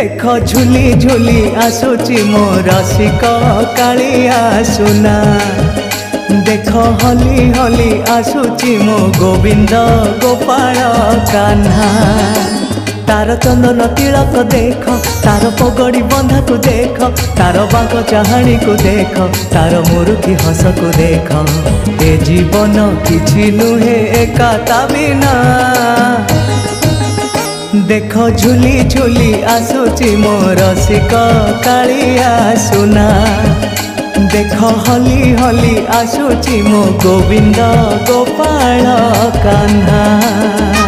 देख झुली झुली आसुची मो रसिक कालिया सुना देख हली हली आसुची मो गोविंद गोपाल कान्हा तार चंदन तिलक देख तार पगड़ी बंधा को देख तार बाग चाहाणी को देख तार मुरुकी हस को देख ए जीवन किछि नुहे एका ता बिना देख झुली झुली आसुची मो रसिक कालिया सुना देख हली हली आसुची मो गोविंद गोपाल कान्हा।